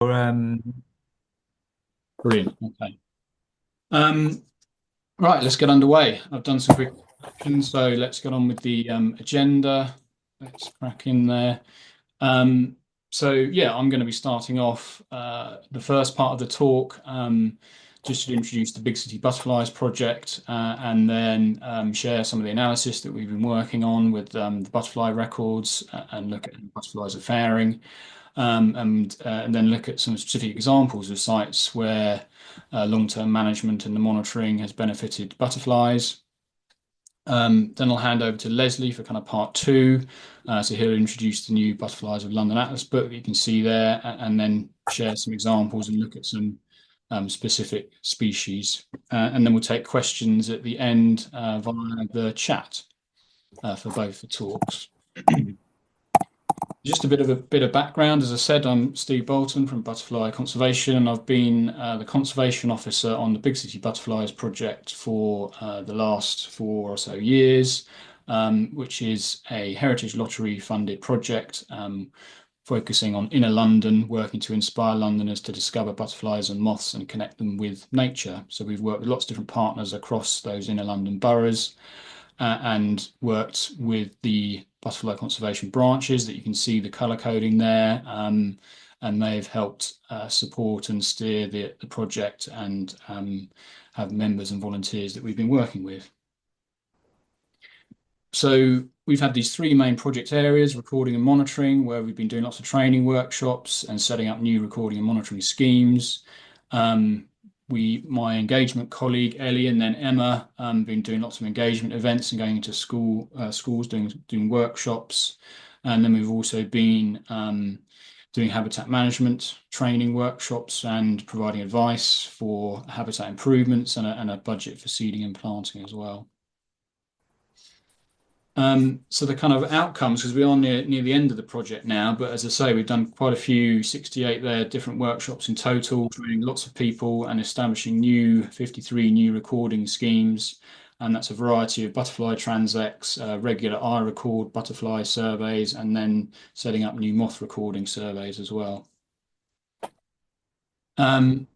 Um, Brilliant. Okay. Um, right, let's get underway. I've done some quick questions, so let's get on with the agenda. Let's crack in there. Um, yeah, I'm going to be starting off the first part of the talk, just to introduce the Big City Butterflies project, and then share some of the analysis that we've been working on with the butterfly records and look at how butterflies are faring. And then look at some specific examples of sites where long-term management and the monitoring has benefited butterflies. Then I'll hand over to Leslie for kind of part two. So he'll introduce the new Butterflies of London Atlas book that you can see there, and then share some examples and look at some specific species. And then we'll take questions at the end via the chat for both the talks. Just a bit of background. As I said, I'm Steve Bolton from Butterfly Conservation, and I've been the conservation officer on the Big City Butterflies project for the last 4 or so years, which is a Heritage Lottery funded project focusing on inner London, working to inspire Londoners to discover butterflies and moths and connect them with nature. So we've worked with lots of different partners across those inner London boroughs and worked with the butterfly conservation branches that you can see the colour coding there. And they've helped support and steer the project and have members and volunteers that we've been working with. So we've had these three main project areas, recording and monitoring, where we've been doing lots of training workshops and setting up new recording and monitoring schemes. Um, my engagement colleague Ellie and then Emma, been doing lots of engagement events and going into schools doing workshops, and then we've also been doing habitat management training workshops and providing advice for habitat improvements and a budget for seeding and planting as well. So the kind of outcomes, because we are near the end of the project now, but as I say, we've done quite a few, 68 there, different workshops in total, training lots of people and establishing 53 new recording schemes. And that's a variety of butterfly transects, regular eye record butterfly surveys, and then setting up new moth recording surveys as well. Um,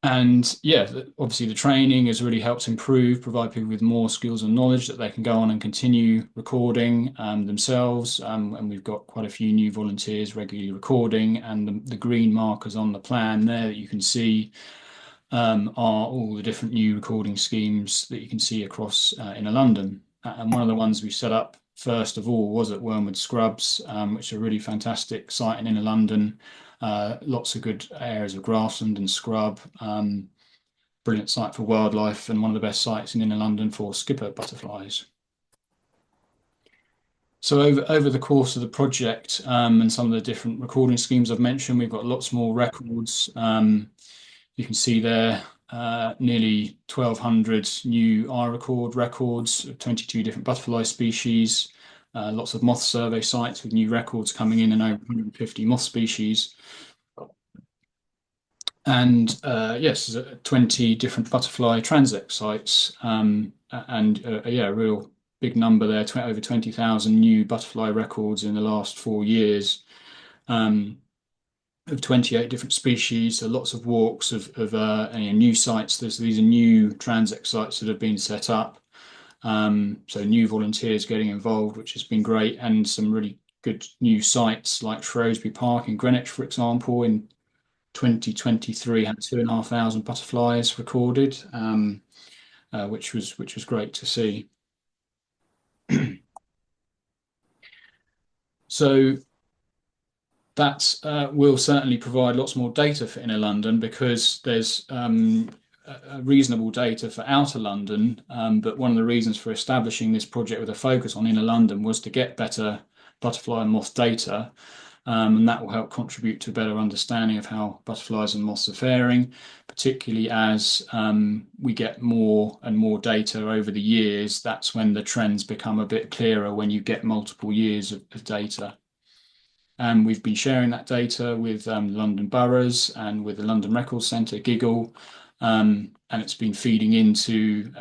And yeah, obviously the training has really helped provide people with more skills and knowledge that they can go on and continue recording themselves. And we've got quite a few new volunteers regularly recording, and the green markers on the plan there that you can see are all the different new recording schemes that you can see across inner London. And one of the ones we set up first of all was at Wormwood Scrubs, which is a really fantastic site in inner London. Lots of good areas of grassland and scrub. Brilliant site for wildlife and one of the best sites in inner London for skipper butterflies. So over the course of the project and some of the different recording schemes I've mentioned, we've got lots more records. You can see there nearly 1,200 new iRecord records of 22 different butterfly species, lots of moth survey sites with new records coming in and over 150 moth species. And yes, 20 different butterfly transect sites, and yeah, a real big number there, over 20,000 new butterfly records in the last 4 years, of 28 different species. So lots of walks of new sites. These are new transect sites that have been set up. So new volunteers getting involved, which has been great, and some really good new sites like Shrewsbury Park in Greenwich, for example, in 2023 had 2,500 butterflies recorded, which was great to see. So that will certainly provide lots more data for inner London because there's reasonable data for outer London. But one of the reasons for establishing this project with a focus on inner London was to get better butterfly and moth data. And that will help contribute to a better understanding of how butterflies and moths are faring, particularly as we get more and more data over the years. That's when the trends become a bit clearer when you get multiple years of data. And we've been sharing that data with London boroughs and with the London Records Centre, Giggle, and it's been feeding into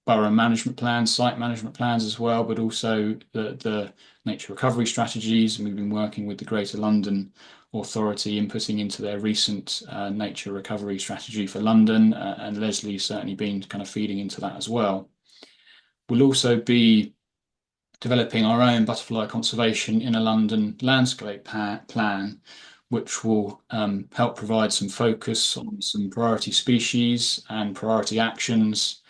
borough management plans, site management plans as well, but also the nature recovery strategies. And we've been working with the Greater London Authority inputting into their recent nature recovery strategy for London, and Leslie's certainly been kind of feeding into that as well. We'll also be developing our own butterfly conservation in a London landscape plan, which will help provide some focus on some priority species and priority actions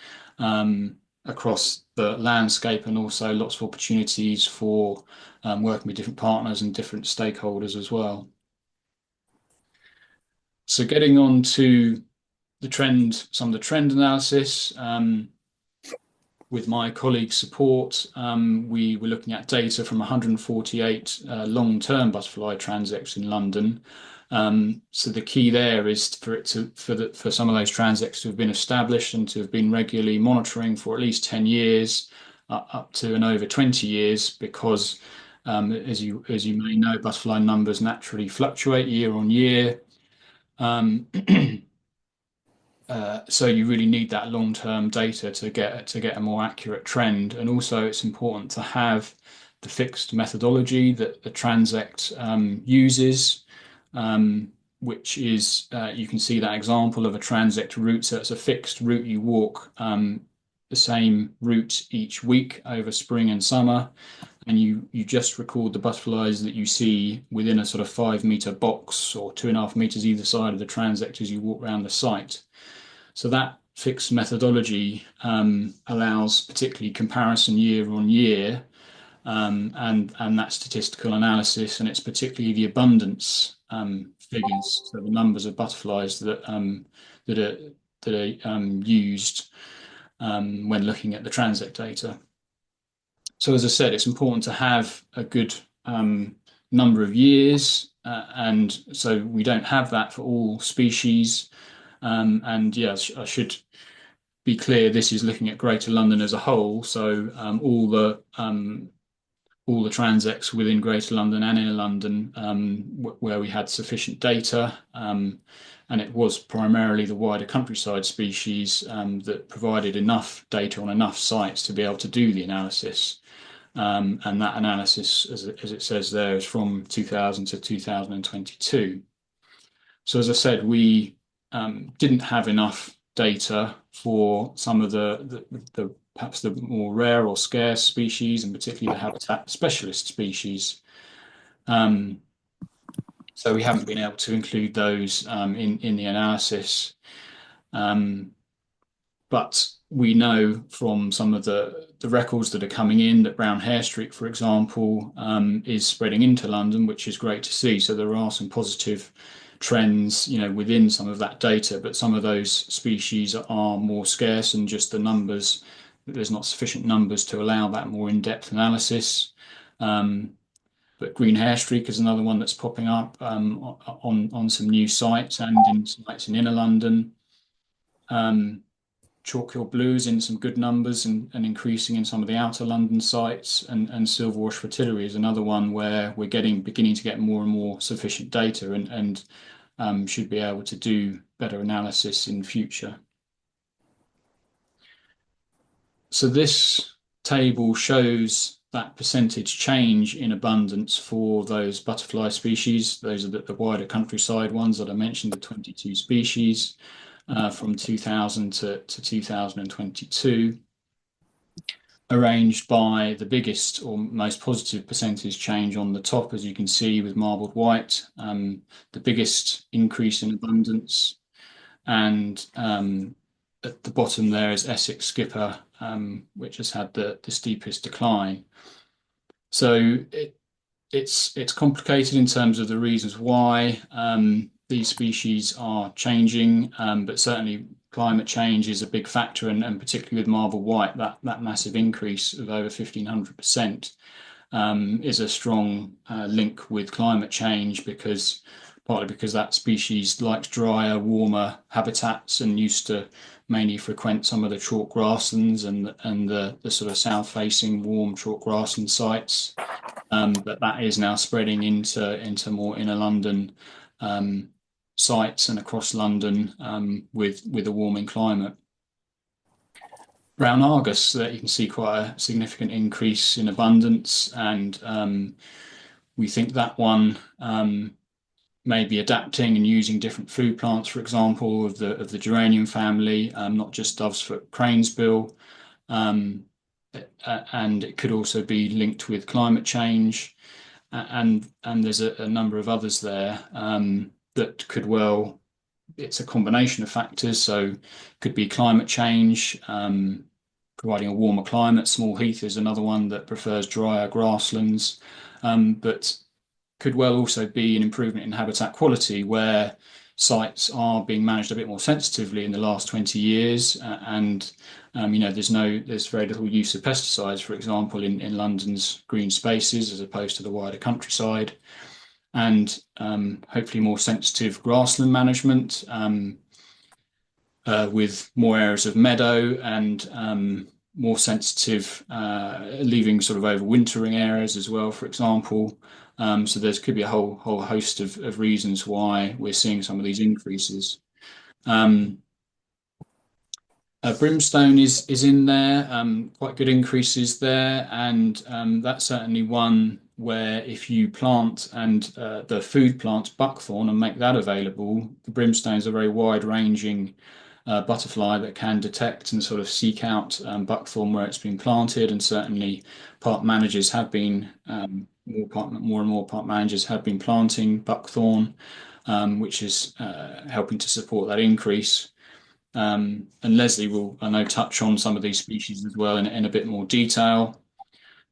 across the landscape, and also lots of opportunities for working with different partners and different stakeholders as well. So getting on to some of the trend analysis, with my colleagues' support, we were looking at data from 148 long-term butterfly transects in London. So the key there is for some of those transects to have been established and to have been regularly monitoring for at least 10 years, up to and over 20 years, because as you may know, butterfly numbers naturally fluctuate year on year. So you really need that long-term data to get a more accurate trend. And also it's important to have the fixed methodology that the transect uses, which is, you can see that example of a transect route. So it's a fixed route you walk, the same route each week over spring and summer. And you just record the butterflies that you see within a sort of 5 meter box or 2.5 meters either side of the transect as you walk around the site. So that fixed methodology allows particularly comparison year on year, and that statistical analysis, and it's particularly the abundance figures, so the numbers of butterflies that are used when looking at the transect data. So as I said, it's important to have a good number of years, and so we don't have that for all species. And yes, I should be clear, this is looking at Greater London as a whole. So all the transects within Greater London and Inner London, where we had sufficient data, and it was primarily the wider countryside species that provided enough data on enough sites to be able to do the analysis. And that analysis, as it says there, is from 2000 to 2022. So as I said, we didn't have enough data for some of the perhaps the more rare or scarce species, and particularly the habitat specialist species. So we haven't been able to include those in the analysis. But we know from some of the records that are coming in that brown hairstreak, for example, is spreading into London, which is great to see. So there are some positive trends, within some of that data, but some of those species are more scarce, and just the numbers, there's not sufficient numbers to allow that more in-depth analysis. But green hairstreak is another one that's popping up on some new sites and in sites in Inner London. Chalk-Hill blues in some good numbers and increasing in some of the outer London sites, and Silverwash fritillary is another one where we're beginning to get more and more sufficient data, and should be able to do better analysis in future. So this table shows that percentage change in abundance for those butterfly species. Those are the wider countryside ones that I mentioned, the 22 species. From 2000 to 2022, arranged by the biggest or most positive percentage change on the top, as you can see with marbled white, the biggest increase in abundance, and at the bottom there is Essex skipper, which has had the steepest decline. So it's complicated in terms of the reasons why these species are changing, but certainly climate change is a big factor, and particularly with marbled white, that massive increase of over 1,500% is a strong link with climate change, partly because that species likes drier, warmer habitats and used to mainly frequent some of the chalk grasslands and the sort of south-facing warm chalk grassland sites. But that is now spreading into more Inner London sites and across London with a warming climate. Brown Argus, that you can see quite a significant increase in abundance, and we think that one maybe adapting and using different food plants, for example, of the geranium family, not just dove's foot cranesbill. Um, and it could also be linked with climate change, and there's a number of others there that could well. It's a combination of factors, so could be climate change, providing a warmer climate. Small heath is another one that prefers drier grasslands, but could well also be an improvement in habitat quality where sites are being managed a bit more sensitively in the last 20 years. And there's very little use of pesticides, for example, in London's green spaces as opposed to the wider countryside. And hopefully more sensitive grassland management with more areas of meadow and more sensitive, leaving sort of overwintering areas as well, for example. So there could be a whole host of reasons why we're seeing some of these increases. Um, Brimstone is in there, quite good increases there, and that's certainly one where if you plant and the food plant buckthorn and make that available, the brimstone is a very wide-ranging butterfly that can detect and sort of seek out buckthorn where it's been planted, and certainly park managers have been more and more park managers have been planting buckthorn, which is helping to support that increase. And Leslie will, I know, touch on some of these species as well in a bit more detail.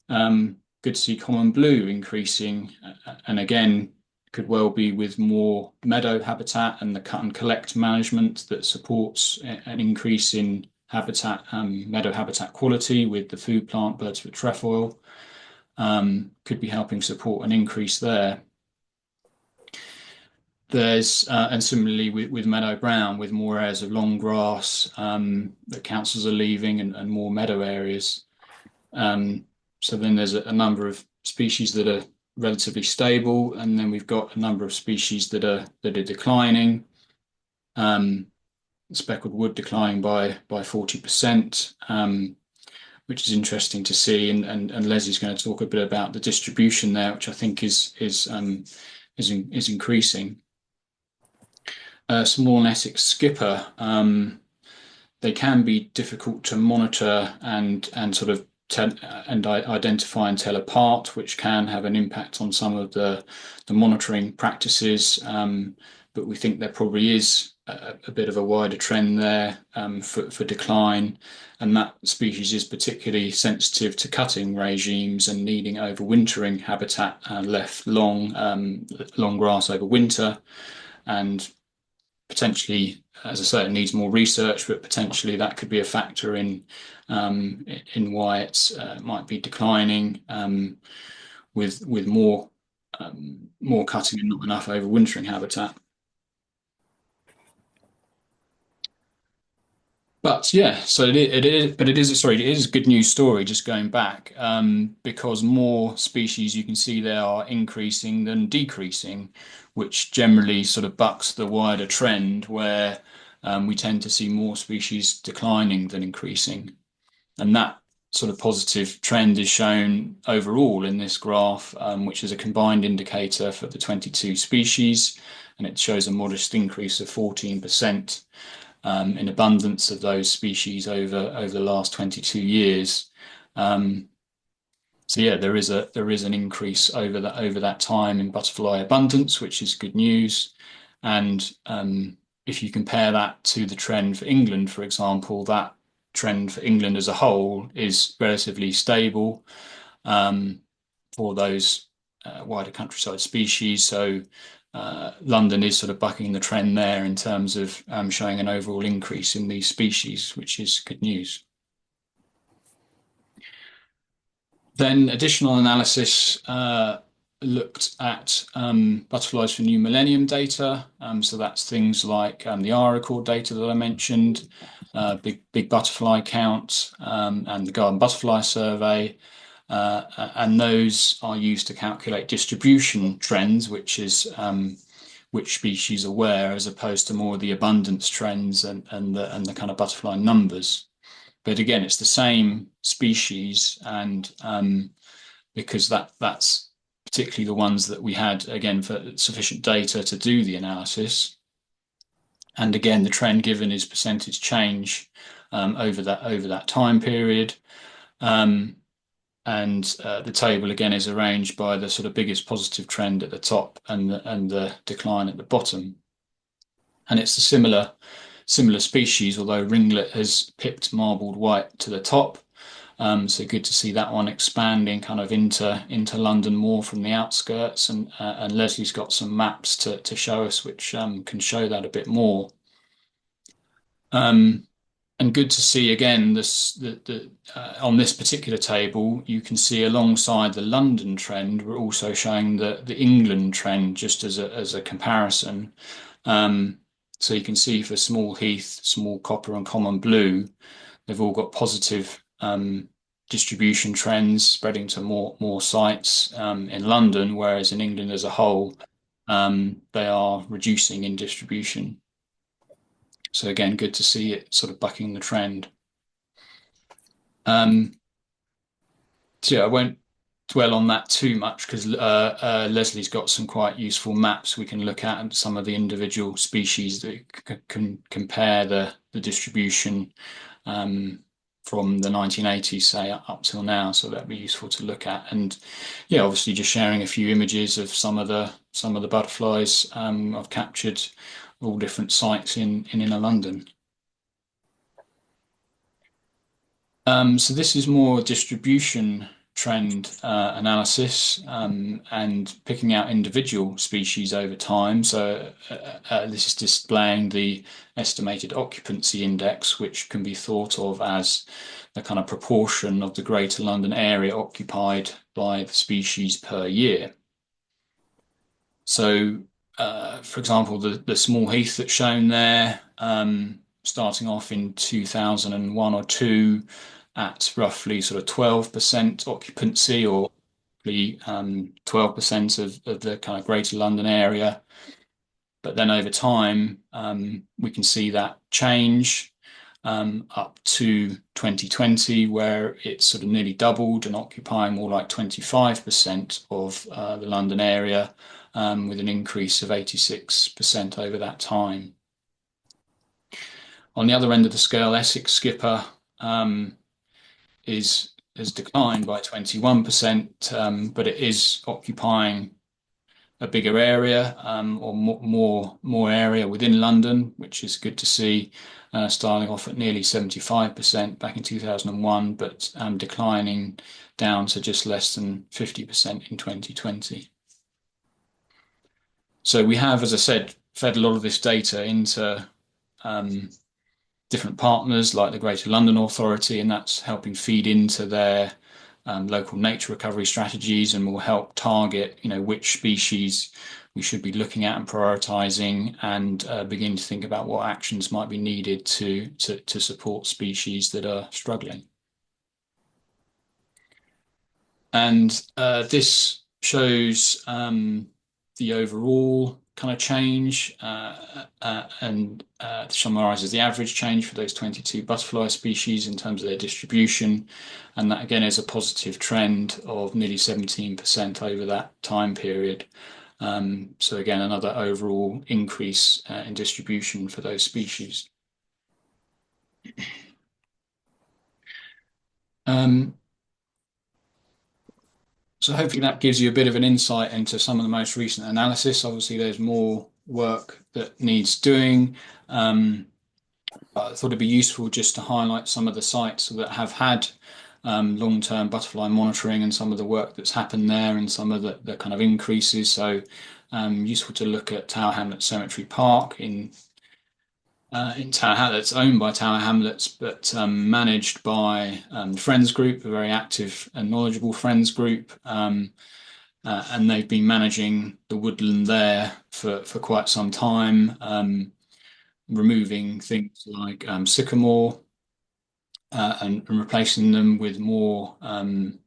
Good to see common blue increasing, and again, could well be with more meadow habitat and the cut and collect management that supports an increase in habitat, meadow habitat quality with the food plant bird's foot trefoil. Could be helping support an increase there. There's and similarly with meadow brown, with more areas of long grass that councils are leaving, and more meadow areas. So then there's a number of species that are relatively stable, and then we've got a number of species that are declining. Speckled wood declining by 40%, which is interesting to see. And Leslie's going to talk a bit about the distribution there, which I think is increasing. Small Essex skipper, they can be difficult to monitor and sort of identify and tell apart, which can have an impact on some of the monitoring practices. But we think there probably is a bit of a wider trend there for decline, and that species is particularly sensitive to cutting regimes and needing overwintering habitat left long grass over winter, and potentially, as I say, it needs more research, but potentially that could be a factor in why it's might be declining with more cutting and not enough overwintering habitat. But yeah, so it is a good news story. Just going back, because more species you can see there are increasing than decreasing, which generally sort of bucks the wider trend where we tend to see more species declining than increasing, and that sort of positive trend is shown overall in this graph, which is a combined indicator for the 22 species, and it shows a modest increase of 14%. In abundance of those species over the last 22 years. So yeah, there is an increase over that time in butterfly abundance, which is good news. And if you compare that to the trend for England, for example, that trend for England as a whole is relatively stable for those wider countryside species. So London is sort of bucking the trend there in terms of showing an overall increase in these species, which is good news. Then additional analysis looked at butterflies for new millennium data. So that's things like the R record data that I mentioned, big butterfly count, and the garden butterfly survey. And those are used to calculate distribution trends, which is which species are where, as opposed to more the abundance trends and the kind of butterfly numbers. But again, it's the same species, and because that's particularly the ones that we had, again, for sufficient data to do the analysis. And again, the trend given is percentage change over that time period. And the table again is arranged by the sort of biggest positive trend at the top and the decline at the bottom. And it's a similar species, although ringlet has pipped marbled white to the top. So good to see that one expanding kind of into London more from the outskirts, and Leslie's got some maps to show us which can show that a bit more. And good to see again on this particular table you can see alongside the London trend we're also showing the England trend just as a comparison. So you can see for small heath, small copper, and common blue, they've all got positive distribution trends spreading to more sites in London, whereas in England as a whole, they are reducing in distribution. So again, good to see it sort of bucking the trend. So yeah, I won't dwell on that too much because Leslie's got some quite useful maps we can look at and some of the individual species that can compare the distribution from the 1980s, say, up till now. So that'd be useful to look at. And yeah, obviously just sharing a few images of some of the butterflies I've captured all different sites in inner London. So this is more distribution trend analysis and picking out individual species over time. So this is displaying the estimated occupancy index, which can be thought of as the kind of proportion of the Greater London area occupied by the species per year. So, for example, the small heath that's shown there, starting off in 2001 or two, at roughly sort of 12% occupancy, or 12% of the kind of Greater London area. But then over time, we can see that change up to 2020, where it's sort of nearly doubled and occupying more like 25% of the London area, with an increase of 86% over that time. On the other end of the scale, Essex skipper has declined by 21%, but it is occupying a bigger area or more area within London, which is good to see, starting off at nearly 75% back in 2001, but declining down to just less than 50% in 2020. So we have, as I said, fed a lot of this data into different partners like the Greater London Authority, and that's helping feed into their local nature recovery strategies, and will help target, which species we should be looking at and prioritising, and begin to think about what actions might be needed to support species that are struggling. And this shows the overall kind of change and summarises the average change for those 22 butterfly species in terms of their distribution. And that again is a positive trend of nearly 17% over that time period. So again, another overall increase in distribution for those species. So hopefully that gives you a bit of an insight into some of the most recent analysis. Obviously, there's more work that needs doing. I thought it'd be useful just to highlight some of the sites that have had long-term butterfly monitoring and some of the work that's happened there and some of the kind of increases. So useful to look at Tower Hamlets Cemetery Park in Tower Hamlets, owned by Tower Hamlets, but managed by the Friends Group, a very active and knowledgeable Friends Group. And they've been managing the woodland there for quite some time, removing things like sycamore and replacing them with more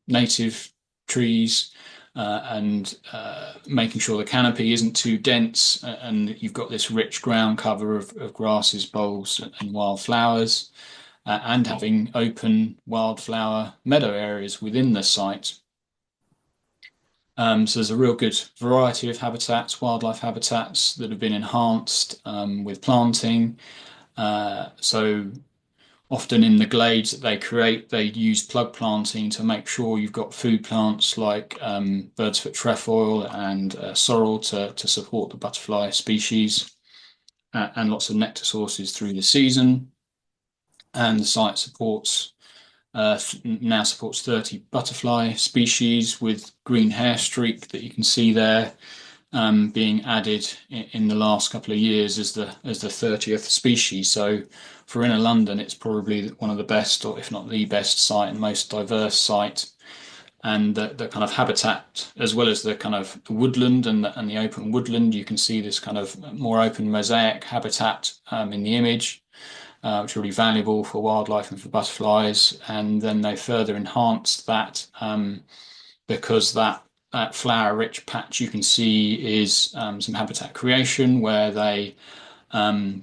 native trees. And making sure the canopy isn't too dense, and you've got this rich ground cover of grasses, bulbs, and wildflowers, and having open wildflower meadow areas within the site. So there's a real good variety of habitats, wildlife habitats that have been enhanced with planting. So often in the glades that they create, they use plug planting to make sure you've got food plants like bird's foot trefoil and sorrel to support the butterfly species and lots of nectar sources through the season. And the site now supports 30 butterfly species with green hair streak that you can see there being added in the last couple of years as the 30th species. So for inner London, it's probably one of the best, or if not the best site and most diverse site. And the kind of habitat, as well as the kind of woodland and the open woodland, you can see this kind of more open mosaic habitat in the image, which are really valuable for wildlife and for butterflies. And then they further enhanced that because that flower-rich patch you can see is some habitat creation where they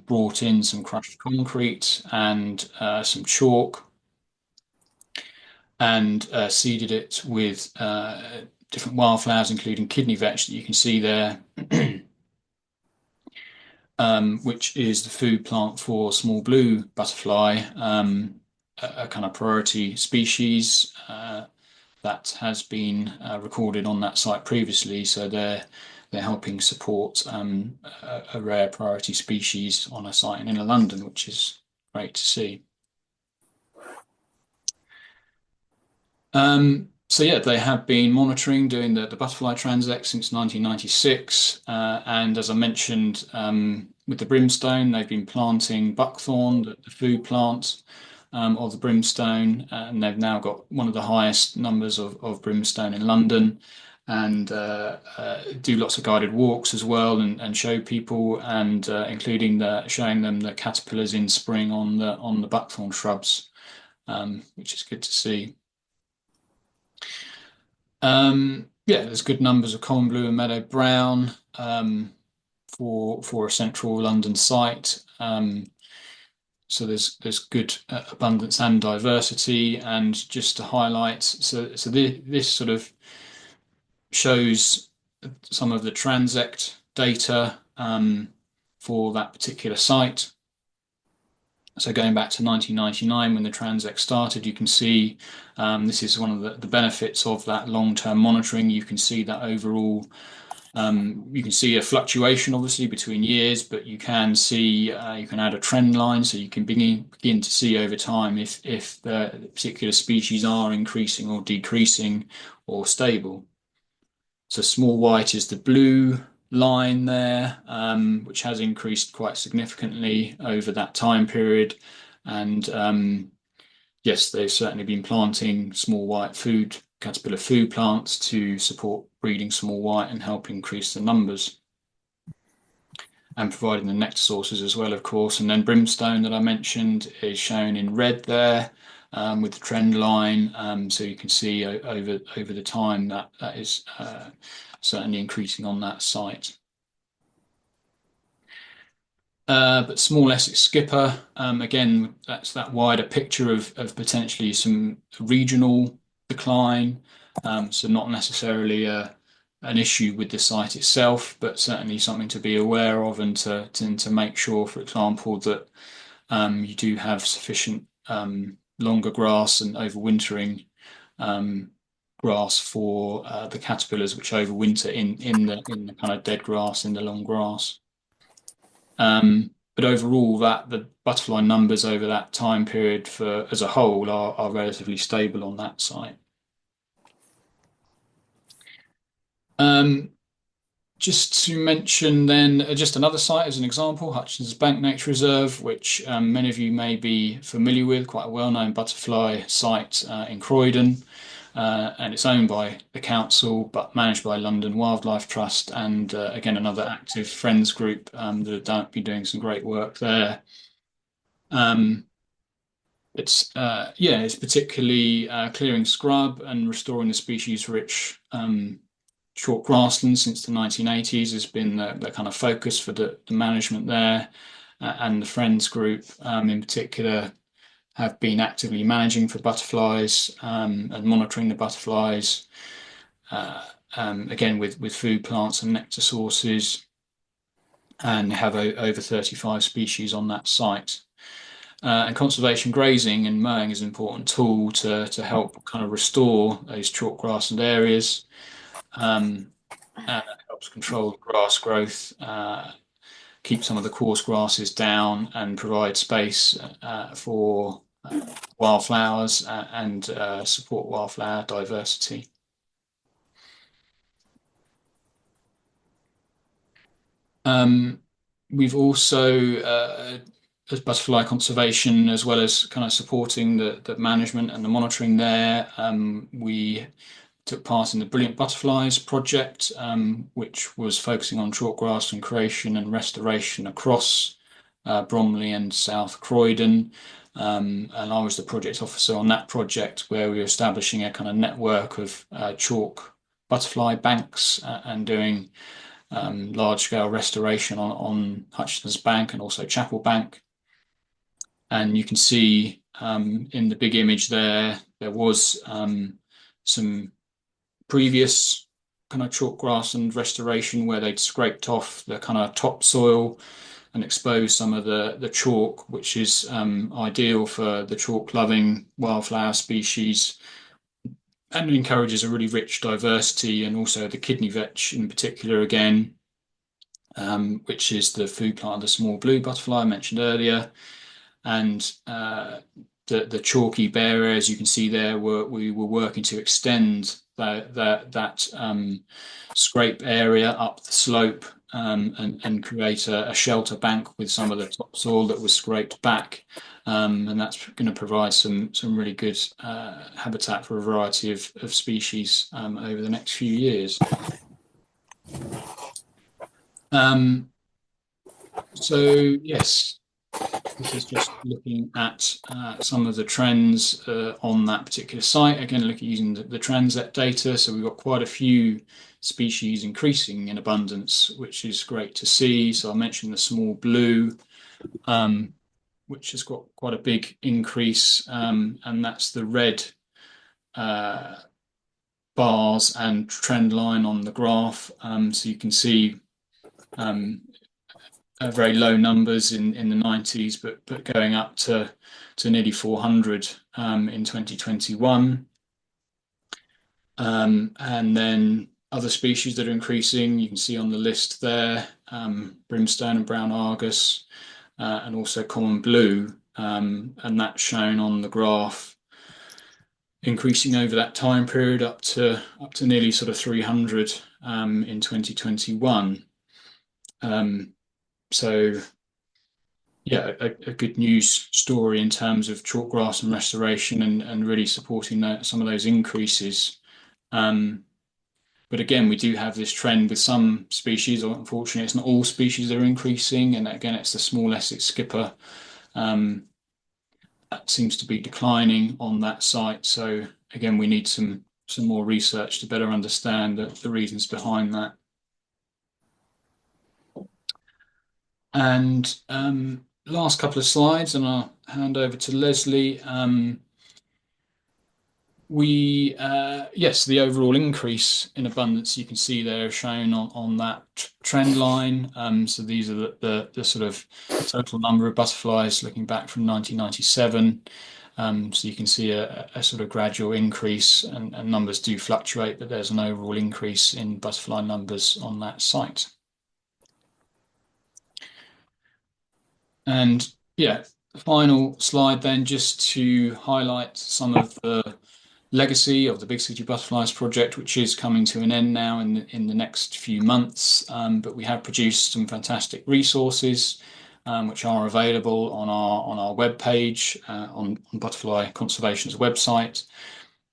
brought in some crushed concrete and some chalk and seeded it with different wildflowers, including kidney vetch that you can see there, which is the food plant for small blue butterfly, a kind of priority species that has been recorded on that site previously. So they're helping support a rare priority species on a site in inner London, which is great to see. So yeah, they have been monitoring, doing the butterfly transect since 1996, and as I mentioned, with the brimstone, they've been planting buckthorn, the food plant of the brimstone, and they've now got one of the highest numbers of brimstone in London, and do lots of guided walks as well, and show people, and including showing them the caterpillars in spring on the buckthorn shrubs, which is good to see. Yeah, there's good numbers of common blue and meadow brown for a central London site. So there's good abundance and diversity. And just to highlight, this sort of shows some of the transect data for that particular site. So going back to 1999 when the transect started, you can see this is one of the benefits of that long-term monitoring. You can see that overall, you can see a fluctuation obviously between years, but you can see you can add a trend line, so you can begin to see over time if the particular species are increasing or decreasing or stable. So small white is the blue line there, which has increased quite significantly over that time period. And yes, they've certainly been planting small white caterpillar food plants to support breeding small white and help increase the numbers. And providing the nectar sources as well, of course. And then brimstone that I mentioned is shown in red there. With the trend line, so you can see over the time that is certainly increasing on that site. But small Essex skipper, again, that's that wider picture of potentially some regional decline. So not necessarily an issue with the site itself, but certainly something to be aware of and to make sure, for example, that you do have sufficient longer grass and overwintering grass for the caterpillars which overwinter in the kind of dead grass, in the long grass. But overall, the butterfly numbers over that time period as a whole are relatively stable on that site. Just to mention then, just another site as an example, Hutchinson's Bank Nature Reserve, which many of you may be familiar with, quite a well-known butterfly site in Croydon. And it's owned by the council, but managed by London Wildlife Trust, and again, another active friends group that have been doing some great work there. It's particularly clearing scrub and restoring the species-rich short grasslands since the 1980s has been the kind of focus for the management there. And the Friends group in particular have been actively managing for butterflies and monitoring the butterflies. again with food plants and nectar sources, and have over 35 species on that site. And conservation grazing and mowing is an important tool to help kind of restore those chalk grassland areas. And it helps control grass growth, keep some of the coarse grasses down, and provide space for wildflowers and support wildflower diversity. We've also, as butterfly conservation, as well as kind of supporting the management and the monitoring there, we took part in the Brilliant Butterflies project, which was focusing on chalk grassland creation and restoration across Bromley and South Croydon. And I was the project officer on that project, where we were establishing a kind of network of chalk butterfly banks and doing large-scale restoration on Hutchinson's Bank and also Chapel Bank. And you can see in the big image there was some previous kind of chalk grassland restoration where they'd scraped off the kind of topsoil and exposed some of the chalk, which is ideal for the chalk-loving wildflower species, and it encourages a really rich diversity, and also the kidney vetch in particular again, which is the food plant of the small blue butterfly I mentioned earlier. And the chalky bare areas you can see there, we were working to extend that scrape area up the slope, and create a shelter bank with some of the topsoil that was scraped back. And that's going to provide some really good habitat for a variety of species over the next few years. So yes, this is just looking at some of the trends on that particular site. Again, looking using the Transat data. So we've got quite a few species increasing in abundance, which is great to see. So I mentioned the small blue, which has got quite a big increase, and that's the red bars and trend line on the graph. So you can see very low numbers in the 90s, but going up to nearly 400 in 2021. And then other species that are increasing, you can see on the list there, brimstone and brown argus, and also common blue, and that's shown on the graph, increasing over that time period up to nearly sort of 300 in 2021. So yeah, a good news story in terms of chalk grass and restoration, and really supporting some of those increases. But again, we do have this trend with some species. Unfortunately, it's not all species that are increasing, and again, it's the small Essex skipper that seems to be declining on that site. So again, we need some more research to better understand the reasons behind that. And last couple of slides, and I'll hand over to Leslie. Yes, the overall increase in abundance you can see there shown on that trend line. So these are the sort of total number of butterflies looking back from 1997. So you can see a sort of gradual increase, and numbers do fluctuate, but there's an overall increase in butterfly numbers on that site. And yeah, the final slide then, just to highlight some of the legacy of the Big City Butterflies project, which is coming to an end now in the next few months. But we have produced some fantastic resources, which are available on our webpage, on Butterfly Conservation's website.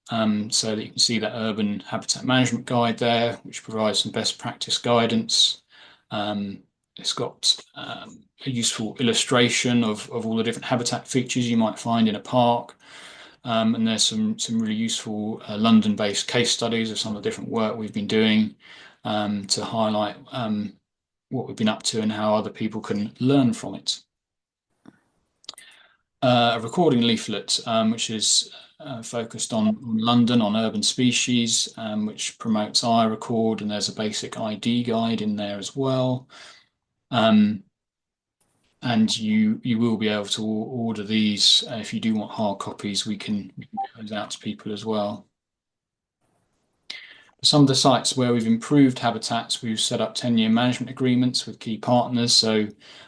So that you can see that urban habitat management guide there, which provides some best practice guidance. It's got a useful illustration of all the different habitat features you might find in a park. And there's some really useful London-based case studies of some of the different work we've been doing to highlight what we've been up to and how other people can learn from it. a recording leaflet, which is focused on London, on urban species, which promotes iRecord, and there's a basic ID guide in there as well. Um, and you will be able to order these if you do want hard copies. We can get those out to people as well. Some of the sites where we've improved habitats, we've set up 10-year management agreements with key partners. So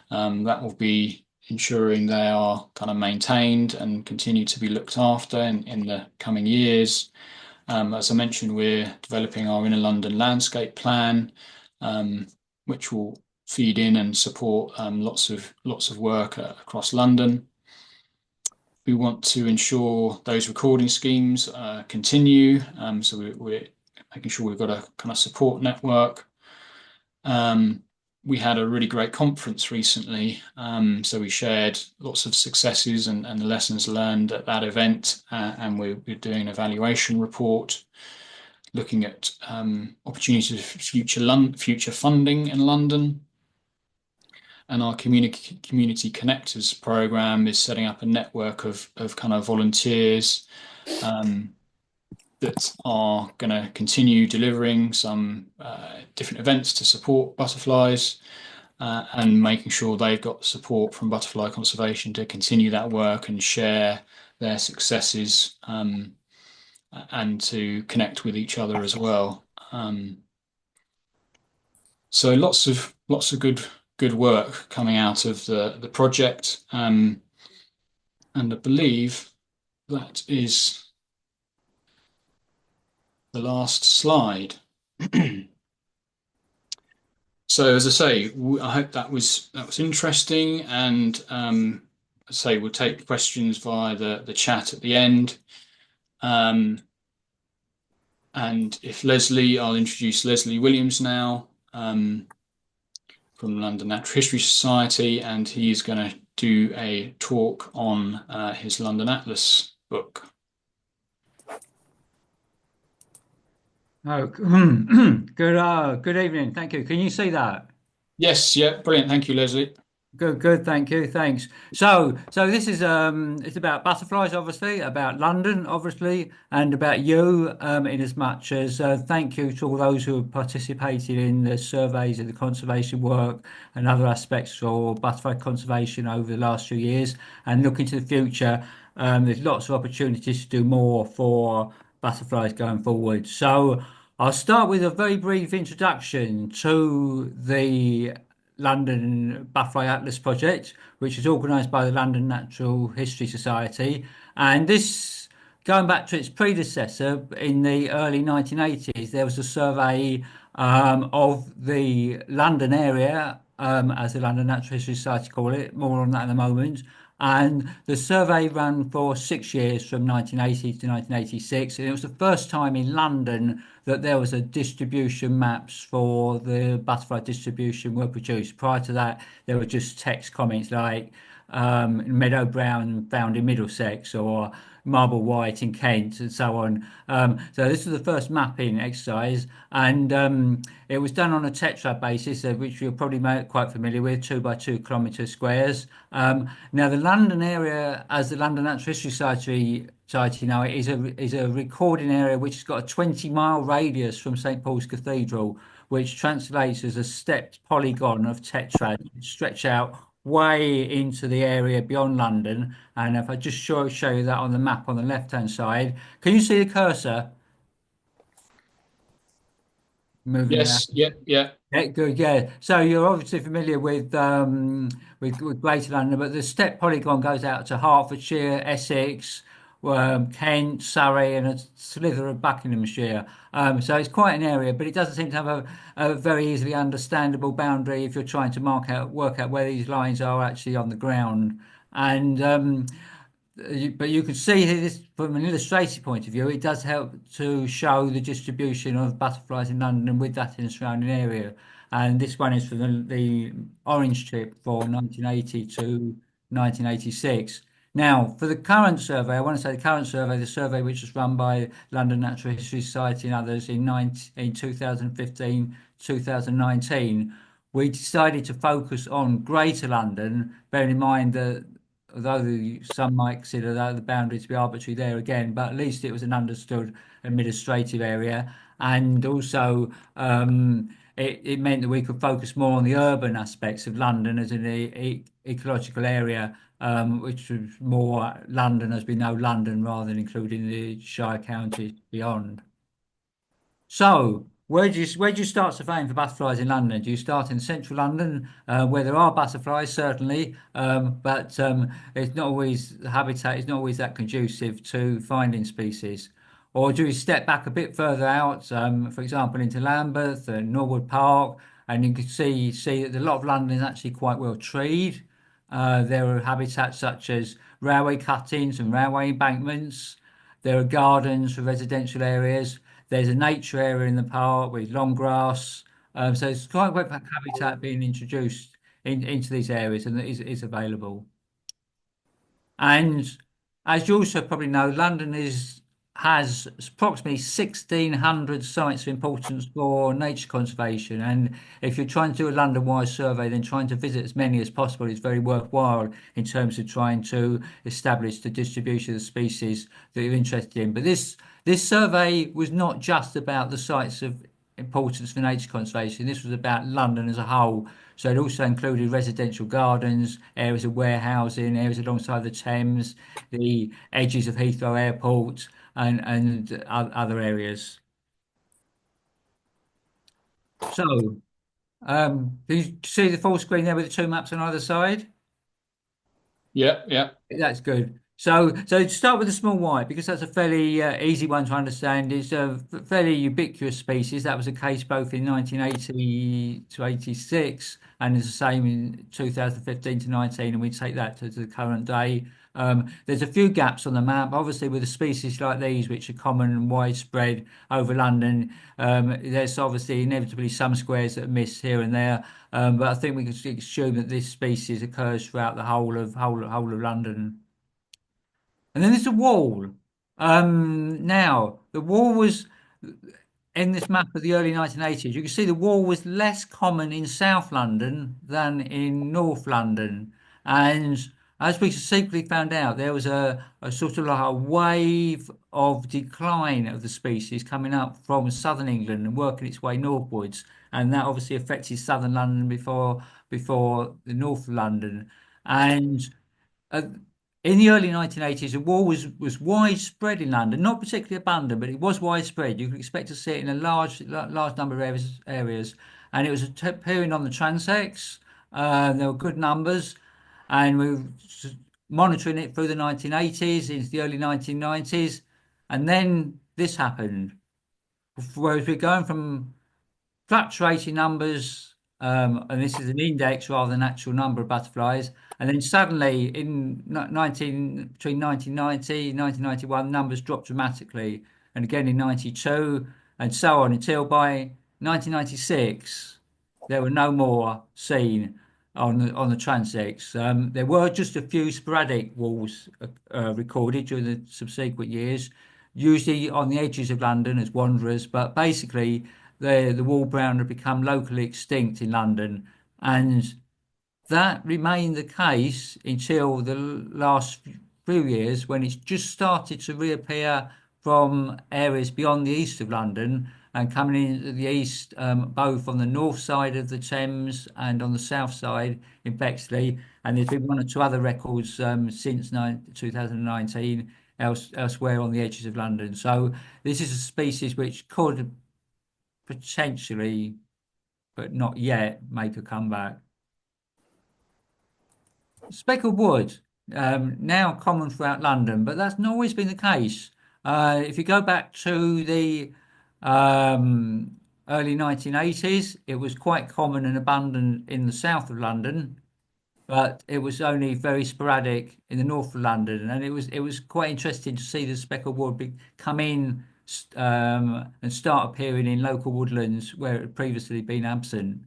that will be ensuring they are kind of maintained and continue to be looked after in the coming years. As I mentioned, we're developing our Inner London landscape plan, which will feed in and support lots of work across London. We want to ensure those recording schemes continue. So we're making sure we've got a kind of support network. We had a really great conference recently, so we shared lots of successes and the lessons learned at that event, and we're doing an evaluation report looking at opportunities for future funding in London. And our community connectors program is setting up a network of kind of volunteers that are going to continue delivering some different events to support butterflies, and making sure they've got support from butterfly conservation to continue that work and share their successes, and to connect with each other as well. So lots of good work coming out of the project, and I believe that is the last slide. So as I say, I hope that was interesting, and as I say, we'll take questions via the chat at the end. And if Leslie, I'll introduce Leslie Williams now, from the London Natural History Society, and he's going to do a talk on his London Atlas book. Oh, good evening. Thank you. Can you see that? Yes, yeah, brilliant. Thank you, Leslie. Good. Thank you. Thanks. So this is it's about butterflies, obviously, about London, obviously, and about you, in as much as thank you to all those who have participated in the surveys and the conservation work and other aspects for butterfly conservation over the last few years. And looking to the future, there's lots of opportunities to do more for butterflies going forward. So I'll start with a very brief introduction to the London Butterfly Atlas project, which is organised by the London Natural History Society. And this, going back to its predecessor in the early 1980s, there was a survey of the London area, as the London Natural History Society call it, more on that in a moment. And the survey ran for 6 years from 1980 to 1986. And it was the first time in London that there was a distribution maps for the butterfly distribution were produced. Prior to that, there were just text comments like meadow brown found in Middlesex or marble white in Kent and so on. So this was the first mapping exercise, and it was done on a tetrad basis, which you're probably quite familiar with, 2 by 2 kilometre squares. Now the London area, as the London Natural History Society now, is a recording area which has got a 20-mile radius from St Paul's Cathedral, which translates as a stepped polygon of tetrad, stretch out way into the area beyond London. And if I just show you that on the map on the left-hand side, can you see the cursor moving around? Yes, yeah, yeah. Yeah, good. Yeah. So you're obviously familiar with Greater London, but the step polygon goes out to Hertfordshire, Essex, Kent, Surrey, and a slither of Buckinghamshire. So it's quite an area, but it doesn't seem to have a very easily understandable boundary if you're trying to work out where these lines are actually on the ground. And but you can see here this from an illustrative point of view, it does help to show the distribution of butterflies in London and with that in the surrounding area. And this one is for the orange trip for 1980 to 1986. Now, for the current survey, I want to say the current survey, the survey which was run by London Natural History Society and others in 2015, 2019, we decided to focus on Greater London, bearing in mind that although some might consider that the boundary to be arbitrary there again, but at least it was an understood administrative area. And also, it meant that we could focus more on the urban aspects of London as an ecological area, which was more London as we know London rather than including the Shire counties beyond. So, where do you start surveying for butterflies in London? Do you start in central London, where there are butterflies, certainly, but it's not always the habitat is not always that conducive to finding species, or do you step back a bit further out, for example, into Lambeth and Norwood Park, and you can see that a lot of London is actually quite well treed. There are habitats such as railway cuttings and railway embankments. There are gardens for residential areas. There's a nature area in the park with long grass. So it's quite wet habitat being introduced into these areas and is available. And as you also probably know, London has approximately 1,600 sites of importance for nature conservation. And if you're trying to do a London-wide survey, then trying to visit as many as possible is very worthwhile in terms of trying to establish the distribution of the species that you're interested in. But this survey was not just about the sites of importance for nature conservation. This was about London as a whole. So it also included residential gardens, areas of warehousing, areas alongside the Thames, the edges of Heathrow Airport, and other areas. So, do you see the full screen there with the two maps on either side? Yeah, yeah. That's good. So to start with the small white, because that's a fairly easy one to understand. It's a fairly ubiquitous species. That was the case both in 1980 to 86, and it's the same in 2015 to 19, and we take that to the current day. There's a few gaps on the map. Obviously, with a species like these, which are common and widespread over London, there's obviously inevitably some squares that are missed here and there. But I think we can assume that this species occurs throughout the whole of London. And then there's the wall. Now the wall was in this map of the early 1980s. You can see the wall was less common in South London than in North London, and as we secretly found out, there was a sort of like a wave of decline of the species coming up from southern England and working its way northwards, and that obviously affected southern London before the north of London, and uh, in the early 1980s, the war was widespread in London, not particularly abundant, but it was widespread. You could expect to see it in a large number of areas, and it was appearing on the transects. There were good numbers, and we were monitoring it through the 1980s into the early 1990s, and then this happened. Whereas we're going from fluctuating numbers, and this is an index rather than actual number of butterflies. And then suddenly, between 1990 and 1991, numbers dropped dramatically, and again in 92, and so on until by 1996, there were no more seen on the transects. There were just a few sporadic walls recorded during the subsequent years, usually on the edges of London as wanderers, but basically the wall brown had become locally extinct in London, and that remained the case until the last few years when it's just started to reappear from areas beyond the east of London and coming into the east, both on the north side of the Thames and on the south side in Bexley. And there's been one or two other records since 2019 elsewhere on the edges of London. So this is a species which could potentially, but not yet, make a comeback. Speckled wood, now common throughout London, but that's not always been the case. If you go back to the um, early 1980s, it was quite common and abundant in the south of London, but it was only very sporadic in the north of London, and it was quite interesting to see the speckled wood come in and start appearing in local woodlands where it had previously been absent.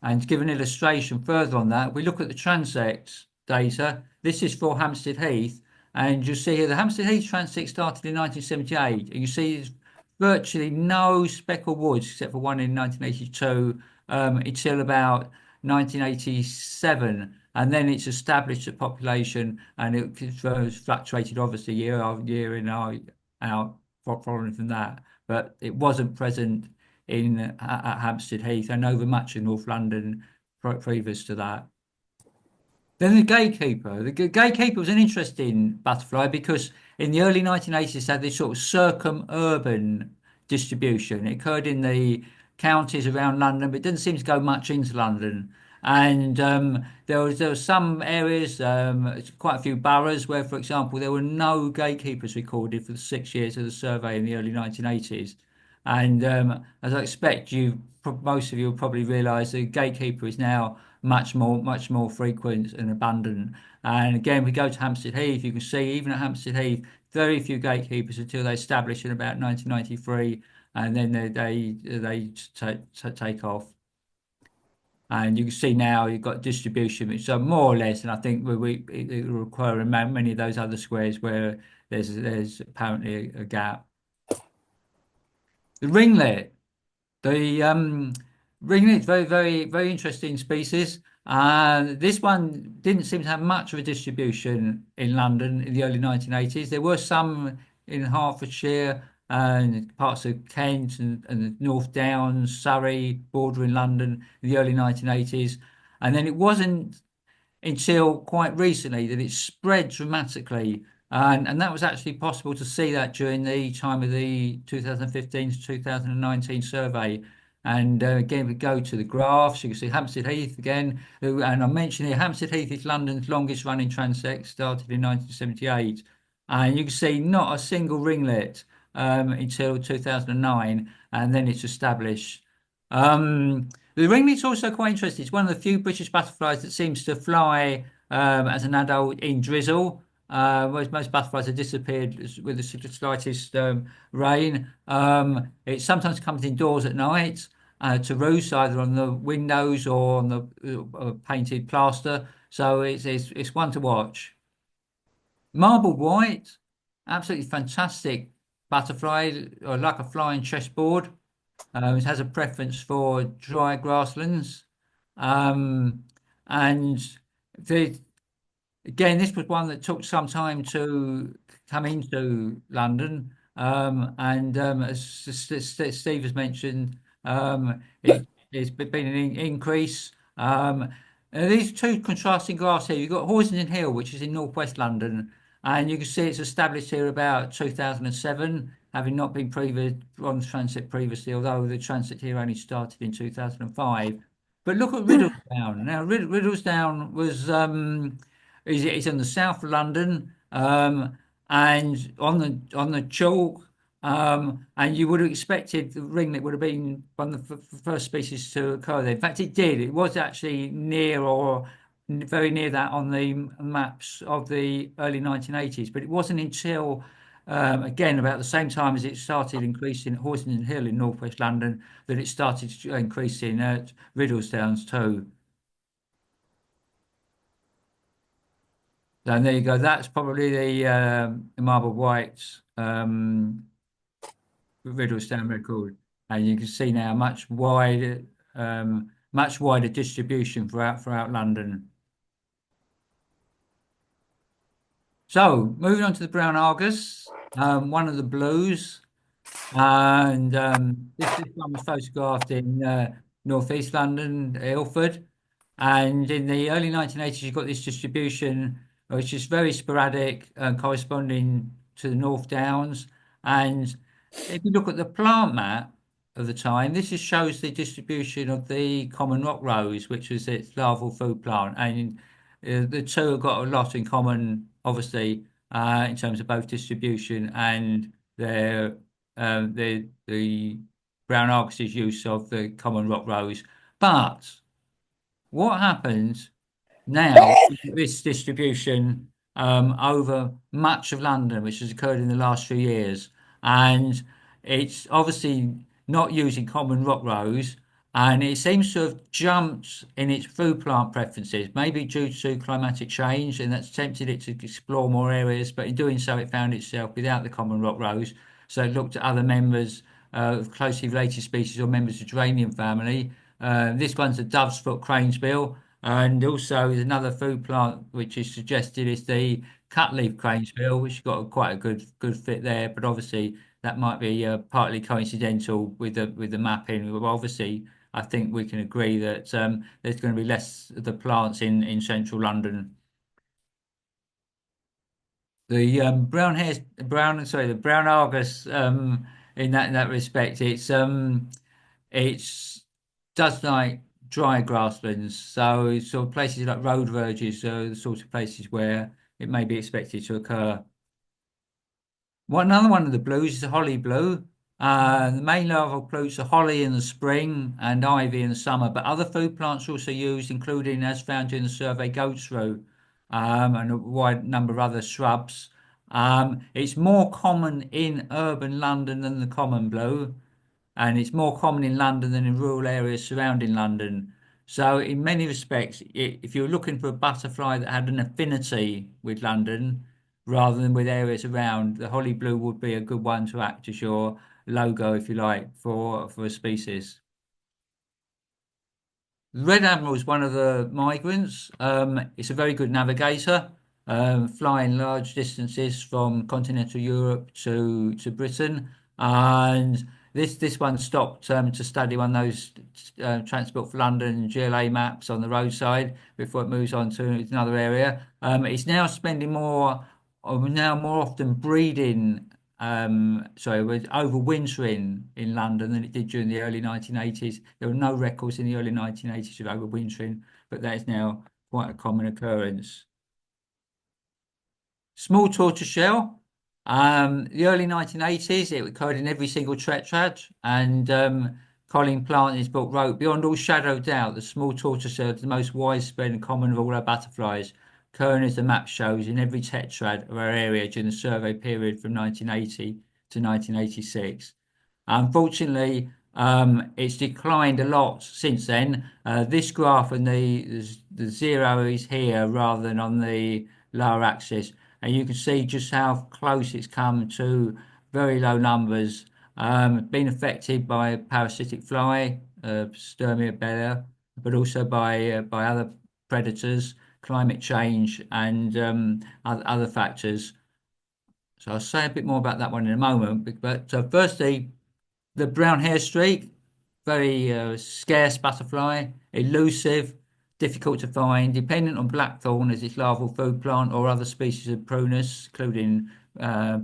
And to give an illustration further on that, we look at the transect data. This is for Hampstead Heath, and you see here the Hampstead Heath transect started in 1978, and you see there's virtually no speckled woods except for one in 1982 until about 1987, and then it's established a population, and it was fluctuated obviously year after year in our following from that, but it wasn't present in at Hampstead Heath and over much of North London previous to that. Then the gatekeeper. The gatekeeper was an interesting butterfly because in the early 1980s, they had this sort of circum-urban distribution. It occurred in the counties around London, but it didn't seem to go much into London. And there was some areas, quite a few boroughs, where, for example, there were no gatekeepers recorded for the 6 years of the survey in the early 1980s. And as I expect, most of you will probably realise the gatekeeper is now much more frequent and abundant. And again, we go to Hampstead Heath, you can see even at Hampstead Heath, very few gatekeepers until they established in about 1993, and then take off. And you can see now you've got distribution, which are more or less, and I think it will require in many of those other squares where there's apparently a gap. The ringlet. The ringlet, very interesting species. This one didn't seem to have much of a distribution in London in the early 1980s. There were some in Hertfordshire and parts of Kent and the North Downs, Surrey, bordering London in the early 1980s. And then it wasn't until quite recently that it spread dramatically. And that was actually possible to see that during the time of the 2015 to 2019 survey. And again, we go to the graphs, you can see Hampstead Heath again. And I mentioned here, Hampstead Heath is London's longest running transect, started in 1978. And you can see not a single ringlet until 2009, and then it's established. The ringlet's also quite interesting. It's one of the few British butterflies that seems to fly as an adult in drizzle. Whereas most butterflies have disappeared with the slightest rain. It sometimes comes indoors at night to roost either on the windows or on the painted plaster. So it's one to watch. Marble white, absolutely fantastic butterfly, or like a flying chessboard. It has a preference for dry grasslands. Um, and the, again, this was one that took some time to come into London. And as Steve has mentioned, it's been an increase. And these two contrasting graphs here, you've got Horsenden Hill, which is in northwest London, and you can see it's established here about 2007, having not been on transit previously, although the transit here only started in 2005. But look at Riddlesdown. Now, Riddlesdown is in the south of London, and on the chalk, and you would have expected the ringlet would have been one of the first species to occur there. In fact, it did. It was actually near or very near that on the maps of the early 1980s, but it wasn't until again about the same time as it started increasing at Horsenden Hill in northwest London that it started increasing at Riddlesdowns too. And there you go. That's probably the marble white Riddlesdown record, and you can see now much wider distribution throughout London. So moving on to the brown Argus, one of the blues, and this one was photographed in northeast London, Ilford, and in the early 1980s, you've got this distribution which is very sporadic, corresponding to the North Downs. And if you look at the plant map of the time, this just shows the distribution of the common rock rose, which was its larval food plant. And the two have got a lot in common, obviously, in terms of both distribution and the brown Argus's use of the common rock rose. But what happens now this distribution over much of London, which has occurred in the last few years, and it's obviously not using common rock rose, and it seems to have jumped in its food plant preferences, maybe due to climatic change, and that's tempted it to explore more areas. But in doing so, it found itself without the common rock rose, so it looked at other members of closely related species or members of the geranium family. This one's a dove's foot cranesbill, and also there's another food plant which is suggested is the cutleaf cranesbill, which has got quite a good fit there. But obviously that might be partly coincidental with the mapping. But obviously, I think we can agree that there's going to be less of the plants in central London. The the brown Argus, in that respect, it's does like dry grasslands, so sort of places like road verges are the sort of places where it may be expected to occur. Another one of the blues is the holly blue. The main larval fruits are holly in the spring and ivy in the summer, but other food plants are also used, including, as found during the survey, goat's rue, and a wide number of other shrubs. It's more common in urban London than the common blue, and it's more common in London than in rural areas surrounding London. So, in many respects, if you're looking for a butterfly that had an affinity with London rather than with areas around, the holly blue would be a good one to act as your logo, if you like, for a species. The Red Admiral is one of the migrants. It's a very good navigator, flying large distances from continental Europe to Britain. And this one stopped to study one of those Transport for London GLA maps on the roadside before it moves on to another area. It's now spending now more often breeding was overwintering in London than it did during the early 1980s. There were no records in the early 1980s of overwintering, but that is now quite a common occurrence. Small tortoiseshell. The early 1980s, it occurred in every single tetrad, and Colin Plant in his book wrote, beyond all shadow of doubt, the small tortoiseshell is the most widespread and common of all our butterflies, occurring as the map shows in every tetrad of our area during the survey period from 1980 to 1986. Unfortunately, it's declined a lot since then. This graph and the zero is here rather than on the lower axis, and you can see just how close it's come to very low numbers. Been affected by parasitic fly, Sturmia bella, but also by other predators, climate change, and other factors. So I'll say a bit more about that one in a moment. But firstly, the brown hair streak, very scarce butterfly, elusive, difficult to find, dependent on blackthorn as its larval food plant or other species of prunus, including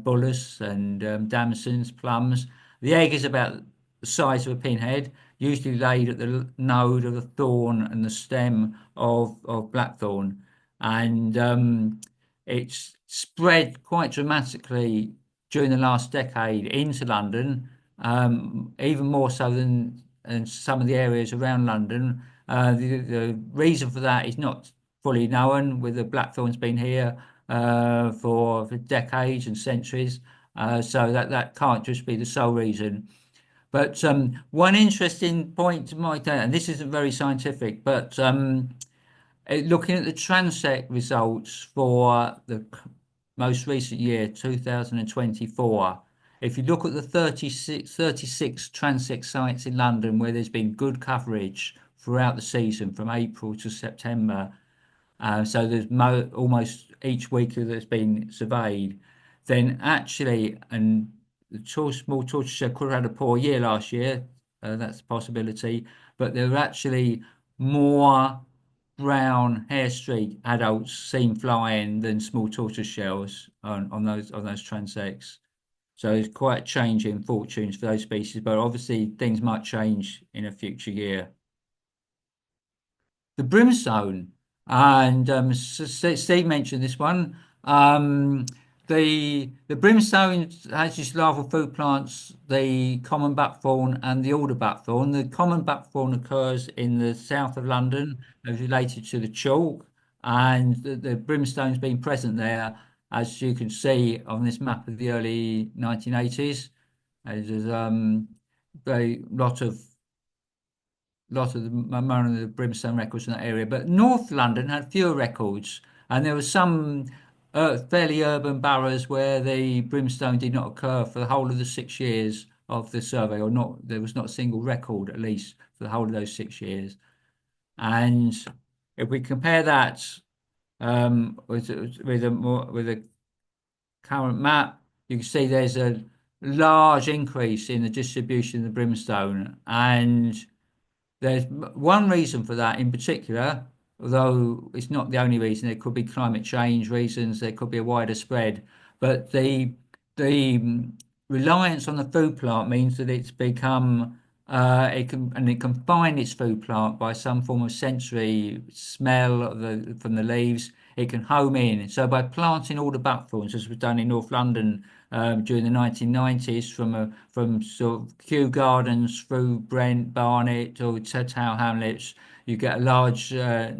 bullus and damsons, plums. The egg is about the size of a pinhead, usually laid at the node of the thorn and the stem of blackthorn. And it's spread quite dramatically during the last decade into London, even more so than some of the areas around London. The reason for that is not fully known, with the blackthorns been here for decades and centuries. So that can't just be the sole reason. But one interesting point to make, and this isn't very scientific, but looking at the transect results for the most recent year, 2024, if you look at the 36 transect sites in London where there's been good coverage throughout the season from April to September, so there's almost each week that's been surveyed, then actually, and the small tortoise could have had a poor year last year, that's a possibility, but there are actually more brown hair streak adults seen flying than small tortoise shells on those transects. So it's quite changing fortunes for those species, but obviously things might change in a future year. The brimstone, and Steve mentioned this one. Um, the brimstone has its larval food plants, the common buckthorn and the alder buckthorn. The common buckthorn occurs in the south of London, as related to the chalk, and the brimstone's been present there, as you can see on this map of the early 1980s. There's very lot of the brimstone records in that area, but North London had fewer records, and there were some fairly urban boroughs where the brimstone did not occur for the whole of the 6 years of the survey, or not. There was not a single record, at least for the whole of those 6 years. And if we compare that with a current map, you can see there's a large increase in the distribution of the brimstone, and there's one reason for that in particular, although it's not the only reason. There could be climate change reasons, there could be a wider spread, but the reliance on the food plant means that it's become it can find its food plant by some form of sensory smell of from the leaves. It can home in. So by planting all the buckthorns, as was done in North London during the 1990s, from sort of Kew Gardens through Brent, Barnet, or to Tower Hamlets, you get a larger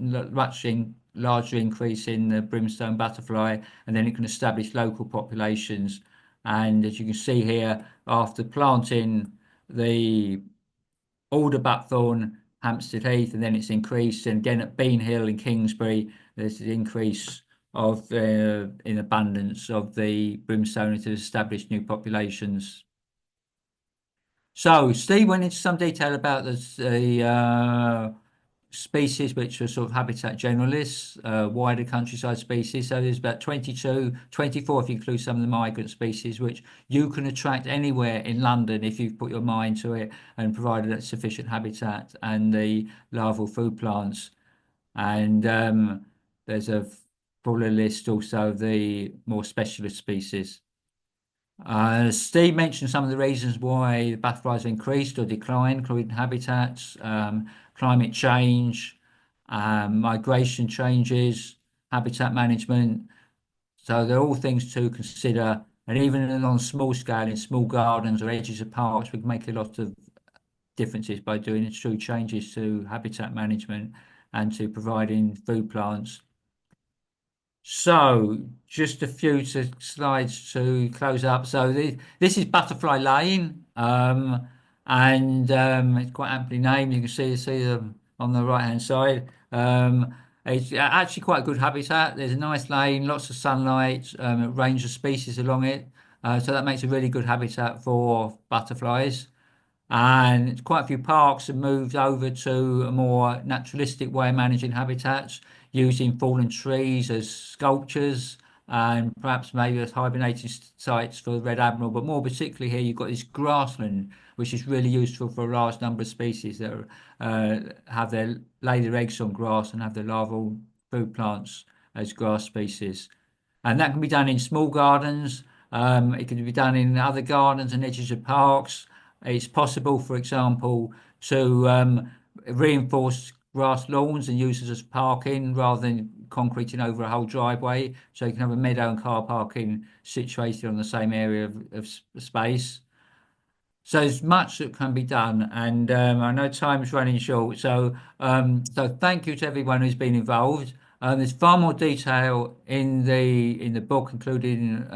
increase in the brimstone butterfly, and then it can establish local populations. And as you can see here, after planting the alder buckthorn, Hampstead Heath, and then it's increased. And again at Bean Hill in Kingsbury, there's an increase of in abundance of the brimstone to establish new populations. So Steve went into some detail about the species which are sort of habitat generalists, wider countryside species. So there's about 22, 24 if you include some of the migrant species, which you can attract anywhere in London if you've put your mind to it and provided sufficient habitat and the larval food plants. And there's a fuller list also of the more specialist species. Steve mentioned some of the reasons why the butterflies have increased or declined, including habitats, climate change, migration changes, habitat management. So they're all things to consider. And even on a small scale, in small gardens or edges of parks, we can make a lot of differences by doing true changes to habitat management and to providing food plants. So, just a few slides to close up. So, this is Butterfly Lane, and it's quite aptly named. You can see them on the right hand side. It's actually quite a good habitat. There's a nice lane, lots of sunlight, a range of species along it. So that makes a really good habitat for butterflies. And quite a few parks have moved over to a more naturalistic way of managing habitats, using fallen trees as sculptures and perhaps maybe as hibernating sites for the red admiral. But more particularly here, you've got this grassland, which is really useful for a large number of species that have lay their eggs on grass and have their larval food plants as grass species. And that can be done in small gardens. It can be done in other gardens and edges of parks. It's possible, for example, to reinforce grass lawns and use it as parking rather than concreting over a whole driveway. So you can have a meadow and car parking situated on the same area of space. So there's much that can be done, and I know time's running short. So thank you to everyone who's been involved. There's far more detail in the book, including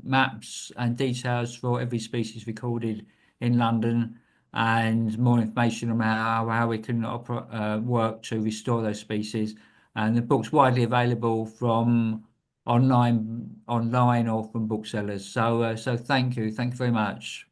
maps and details for every species recorded in London, and more information on how we can work to restore those species. And the book's widely available from online or from booksellers. So thank you very much.